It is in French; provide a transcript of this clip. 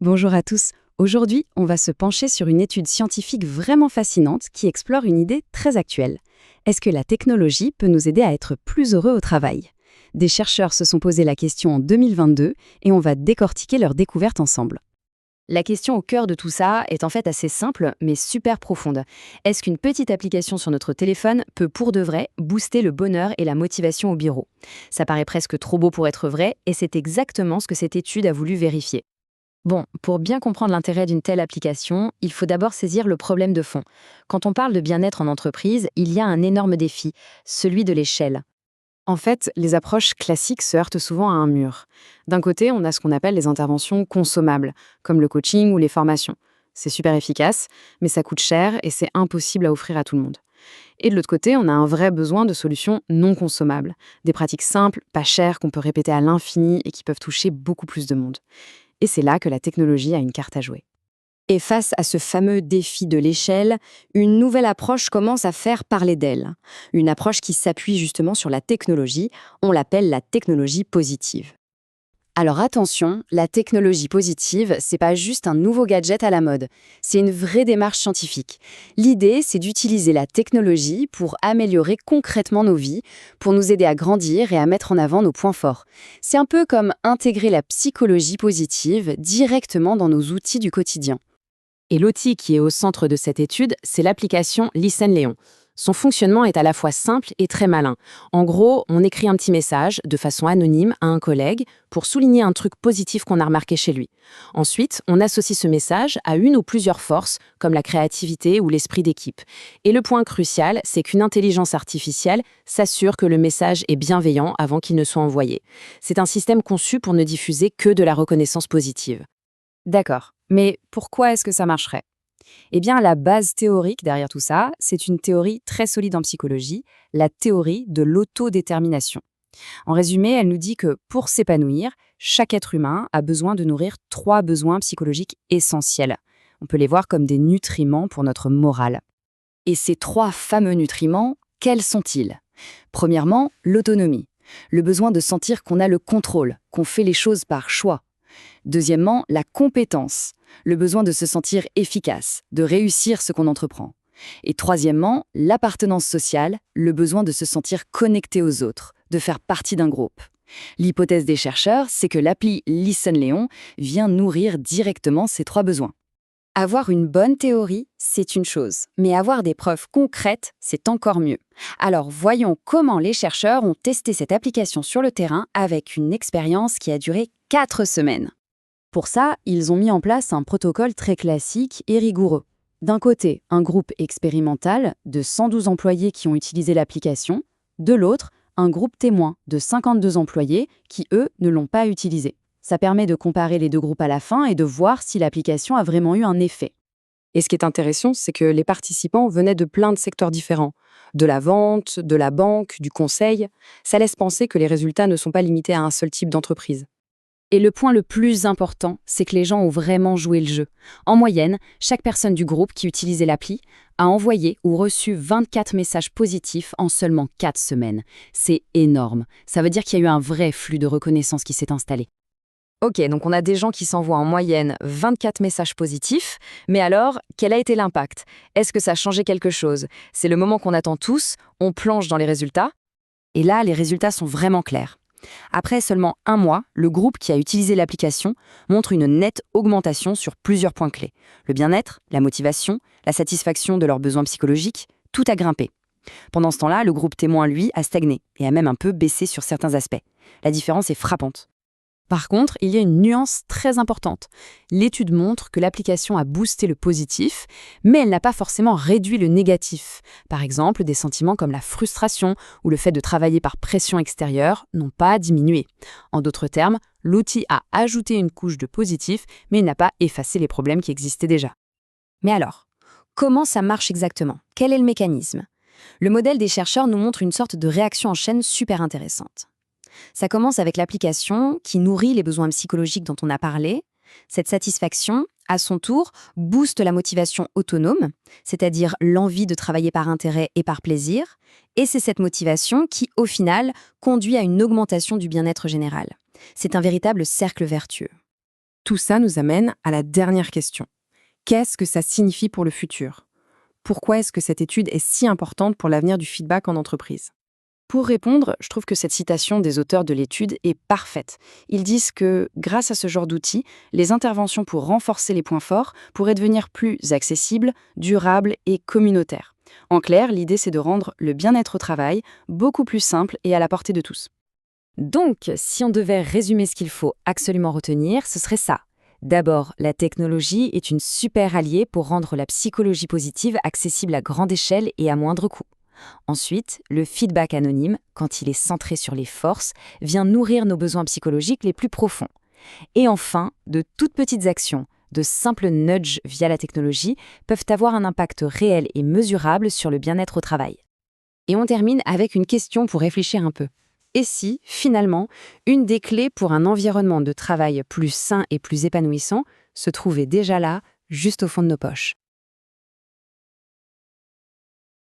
Bonjour à tous. Aujourd'hui, on va se pencher sur une étude scientifique vraiment fascinante qui explore une idée très actuelle. Est-ce que la technologie peut nous aider à être plus heureux au travail? Des chercheurs se sont posé la question en 2022 et on va décortiquer leurs découvertes ensemble. La question au cœur de tout ça est en fait assez simple, mais super profonde. Est-ce qu'une petite application sur notre téléphone peut pour de vrai booster le bonheur et la motivation au bureau? Ça paraît presque trop beau pour être vrai, et c'est exactement ce que cette étude a voulu vérifier. Bon, pour bien comprendre l'intérêt d'une telle application, il faut d'abord saisir le problème de fond. Quand on parle de bien-être en entreprise, il y a un énorme défi, celui de l'échelle. En fait, les approches classiques se heurtent souvent à un mur. D'un côté, on a ce qu'on appelle les interventions consommables, comme le coaching ou les formations. C'est super efficace, mais ça coûte cher et c'est impossible à offrir à tout le monde. Et de l'autre côté, on a un vrai besoin de solutions non consommables, des pratiques simples, pas chères, qu'on peut répéter à l'infini et qui peuvent toucher beaucoup plus de monde. Et c'est là que la technologie a une carte à jouer. Et face à ce fameux défi de l'échelle, une nouvelle approche commence à faire parler d'elle. Une approche qui s'appuie justement sur la technologie, on l'appelle la technologie positive. Alors attention, la technologie positive, c'est pas juste un nouveau gadget à la mode, c'est une vraie démarche scientifique. L'idée, c'est d'utiliser la technologie pour améliorer concrètement nos vies, pour nous aider à grandir et à mettre en avant nos points forts. C'est un peu comme intégrer la psychologie positive directement dans nos outils du quotidien. Et l'outil qui est au centre de cette étude, c'est l'application Listen Léon. Son fonctionnement est à la fois simple et très malin. En gros, on écrit un petit message de façon anonyme à un collègue pour souligner un truc positif qu'on a remarqué chez lui. Ensuite, on associe ce message à une ou plusieurs forces, comme la créativité ou l'esprit d'équipe. Et le point crucial, c'est qu'une intelligence artificielle s'assure que le message est bienveillant avant qu'il ne soit envoyé. C'est un système conçu pour ne diffuser que de la reconnaissance positive. D'accord, mais pourquoi est-ce que ça marcherait? Eh bien, la base théorique derrière tout ça, c'est une théorie très solide en psychologie, la théorie de l'autodétermination. En résumé, elle nous dit que pour s'épanouir, chaque être humain a besoin de nourrir 3 besoins psychologiques essentiels. On peut les voir comme des nutriments pour notre morale. Et ces 3 fameux nutriments, quels sont-ils? Premièrement, l'autonomie, le besoin de sentir qu'on a le contrôle, qu'on fait les choses par choix. Deuxièmement, la compétence, le besoin de se sentir efficace, de réussir ce qu'on entreprend. Et troisièmement, l'appartenance sociale, le besoin de se sentir connecté aux autres, de faire partie d'un groupe. L'hypothèse des chercheurs, c'est que l'appli Listen Léon vient nourrir directement ces 3 besoins. Avoir une bonne théorie, c'est une chose, mais avoir des preuves concrètes, c'est encore mieux. Alors voyons comment les chercheurs ont testé cette application sur le terrain avec une expérience qui a duré 4 semaines. Pour ça, ils ont mis en place un protocole très classique et rigoureux. D'un côté, un groupe expérimental de 112 employés qui ont utilisé l'application. De l'autre, un groupe témoin de 52 employés qui, eux, ne l'ont pas utilisé. Ça permet de comparer les 2 groupes à la fin et de voir si l'application a vraiment eu un effet. Et ce qui est intéressant, c'est que les participants venaient de plein de secteurs différents. De la vente, de la banque, du conseil. Ça laisse penser que les résultats ne sont pas limités à un seul type d'entreprise. Et le point le plus important, c'est que les gens ont vraiment joué le jeu. En moyenne, chaque personne du groupe qui utilisait l'appli a envoyé ou reçu 24 messages positifs en seulement 4 semaines. C'est énorme. Ça veut dire qu'il y a eu un vrai flux de reconnaissance qui s'est installé. Ok, donc on a des gens qui s'envoient en moyenne 24 messages positifs, mais alors, quel a été l'impact? Est-ce que ça a changé quelque chose? C'est le moment qu'on attend tous, on plonge dans les résultats, et là, les résultats sont vraiment clairs. Après seulement 1 mois, le groupe qui a utilisé l'application montre une nette augmentation sur plusieurs points clés. Le bien-être, la motivation, la satisfaction de leurs besoins psychologiques, tout a grimpé. Pendant ce temps-là, le groupe témoin, lui, a stagné et a même un peu baissé sur certains aspects. La différence est frappante. Par contre, il y a une nuance très importante. L'étude montre que l'application a boosté le positif, mais elle n'a pas forcément réduit le négatif. Par exemple, des sentiments comme la frustration ou le fait de travailler par pression extérieure n'ont pas diminué. En d'autres termes, l'outil a ajouté une couche de positif, mais il n'a pas effacé les problèmes qui existaient déjà. Mais alors, comment ça marche exactement? Quel est le mécanisme? Le modèle des chercheurs nous montre une sorte de réaction en chaîne super intéressante. Ça commence avec l'application qui nourrit les besoins psychologiques dont on a parlé. Cette satisfaction, à son tour, booste la motivation autonome, c'est-à-dire l'envie de travailler par intérêt et par plaisir. Et c'est cette motivation qui, au final, conduit à une augmentation du bien-être général. C'est un véritable cercle vertueux. Tout ça nous amène à la dernière question. Qu'est-ce que ça signifie pour le futur? Pourquoi est-ce que cette étude est si importante pour l'avenir du feedback en entreprise? Pour répondre, je trouve que cette citation des auteurs de l'étude est parfaite. Ils disent que, grâce à ce genre d'outils, les interventions pour renforcer les points forts pourraient devenir plus accessibles, durables et communautaires. En clair, l'idée c'est de rendre le bien-être au travail beaucoup plus simple et à la portée de tous. Donc, si on devait résumer ce qu'il faut absolument retenir, ce serait ça. D'abord, la technologie est une super alliée pour rendre la psychologie positive accessible à grande échelle et à moindre coût. Ensuite, le feedback anonyme, quand il est centré sur les forces, vient nourrir nos besoins psychologiques les plus profonds. Et enfin, de toutes petites actions, de simples nudges via la technologie, peuvent avoir un impact réel et mesurable sur le bien-être au travail. Et on termine avec une question pour réfléchir un peu. Et si, finalement, une des clés pour un environnement de travail plus sain et plus épanouissant se trouvait déjà là, juste au fond de nos poches ?